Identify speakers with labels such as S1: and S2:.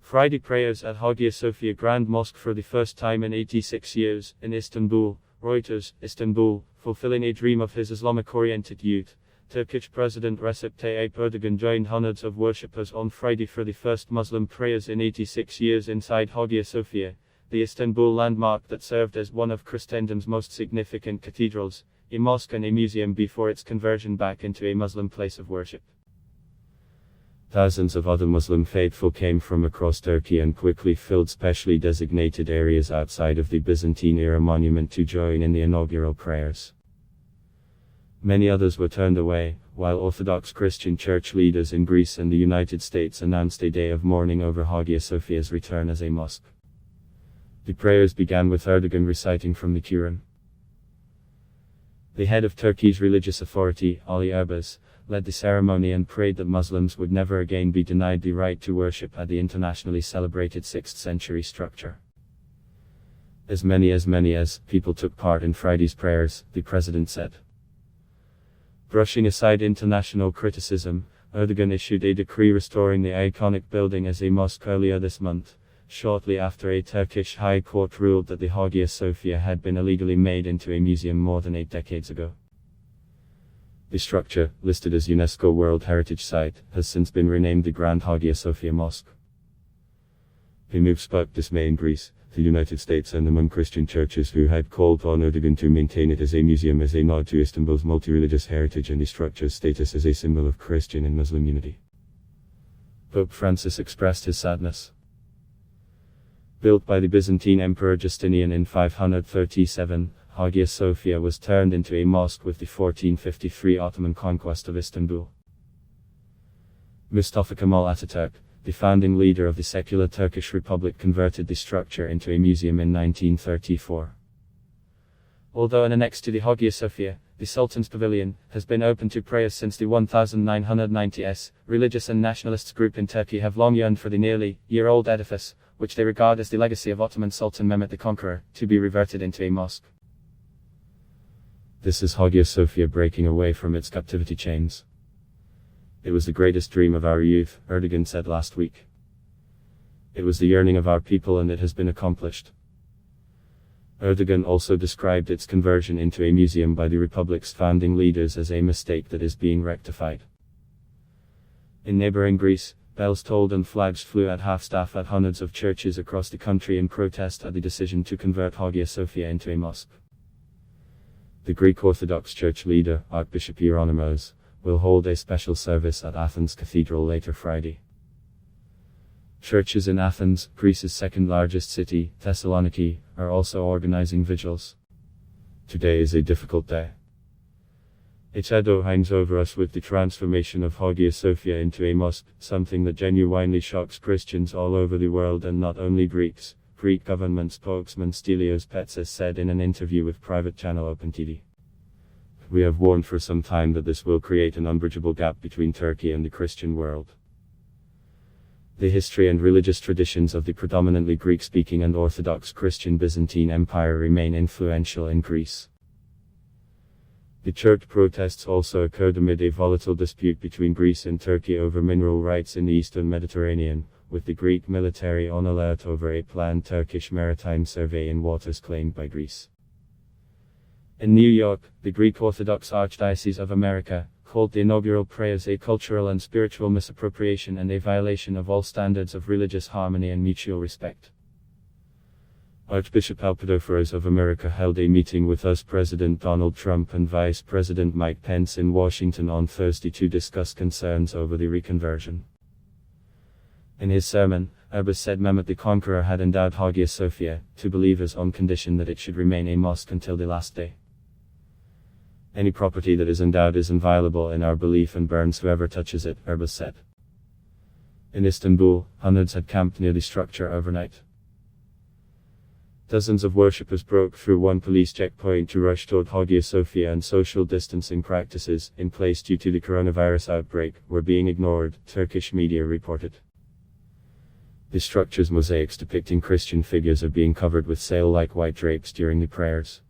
S1: Friday prayers at Hagia Sophia Grand Mosque for the first time in 86 years, in Istanbul. Reuters, Istanbul, fulfilling a dream of his Islamic-oriented youth. Turkish President Recep Tayyip Erdogan joined hundreds of worshippers on Friday for the first Muslim prayers in 86 years inside Hagia Sophia, the Istanbul landmark that served as one of Christendom's most significant cathedrals, a mosque and a museum before its conversion back into a Muslim place of worship. Thousands of other Muslim faithful came from across Turkey and quickly filled specially designated areas outside of the Byzantine-era monument to join in the inaugural prayers. Many others were turned away, while Orthodox Christian church leaders in Greece and the United States announced a day of mourning over Hagia Sophia's return as a mosque. The prayers began with Erdogan reciting from the Quran. The head of Turkey's religious authority, Ali Erbaz, led the ceremony and prayed that Muslims would never again be denied the right to worship at the internationally celebrated 6th century structure. As many people took part in Friday's prayers, the president said. Brushing aside international criticism, Erdogan issued a decree restoring the iconic building as a mosque earlier this month, shortly after a Turkish high court ruled that the Hagia Sophia had been illegally made into a museum more than 8 decades ago. The structure, listed as UNESCO World Heritage Site, has since been renamed the Grand Hagia Sophia Mosque. The move sparked dismay in Greece, the United States and among Christian churches who had called on Erdogan to maintain it as a museum as a nod to Istanbul's multi-religious heritage and the structure's status as a symbol of Christian and Muslim unity. Pope Francis expressed his sadness. Built by the Byzantine Emperor Justinian in 537, Hagia Sophia was turned into a mosque with the 1453 Ottoman conquest of Istanbul. Mustafa Kemal Ataturk, the founding leader of the secular Turkish Republic, converted the structure into a museum in 1934. Although an annex to the Hagia Sophia, the Sultan's Pavilion has been open to prayers since the 1990s, religious and nationalists group in Turkey have long yearned for the nearly year-old edifice, which they regard as the legacy of Ottoman Sultan Mehmet the Conqueror, to be reverted into a mosque. This is Hagia Sophia breaking away from its captivity chains. It was the greatest dream of our youth, Erdogan said last week. It was the yearning of our people and it has been accomplished. Erdogan also described its conversion into a museum by the Republic's founding leaders as a mistake that is being rectified. In neighboring Greece, bells tolled and flags flew at half-staff at hundreds of churches across the country in protest at the decision to convert Hagia Sophia into a mosque. The Greek Orthodox Church leader, Archbishop Hieronymus, will hold a special service at Athens Cathedral later Friday. Churches in Athens, Greece's second-largest city, Thessaloniki, are also organizing vigils. Today is a difficult day. A shadow hangs over us with the transformation of Hagia Sophia into a mosque, something that genuinely shocks Christians all over the world and not only Greeks, Greek government spokesman Stelios Petsis said in an interview with private channel Open TV. We have warned for some time that this will create an unbridgeable gap between Turkey and the Christian world. The history and religious traditions of the predominantly Greek-speaking and Orthodox Christian Byzantine Empire remain influential in Greece. The church protests also occurred amid a volatile dispute between Greece and Turkey over mineral rights in the eastern Mediterranean, with the Greek military on alert over a planned Turkish maritime survey in waters claimed by Greece. In New York, the Greek Orthodox Archdiocese of America called the inaugural prayers a cultural and spiritual misappropriation and a violation of all standards of religious harmony and mutual respect. Archbishop Alpidophoros of America held a meeting with US President Donald Trump and Vice President Mike Pence in Washington on Thursday to discuss concerns over the reconversion. In his sermon, Erbaz said Mehmet the Conqueror had endowed Hagia Sophia to believers on condition that it should remain a mosque until the last day. Any property that is endowed is inviolable in our belief and burns whoever touches it, Erbaz said. In Istanbul, hundreds had camped near the structure overnight. Dozens of worshippers broke through one police checkpoint to rush toward Hagia Sophia, and social distancing practices, in place due to the coronavirus outbreak, were being ignored, Turkish media reported. The structure's mosaics depicting Christian figures are being covered with sail-like white drapes during the prayers.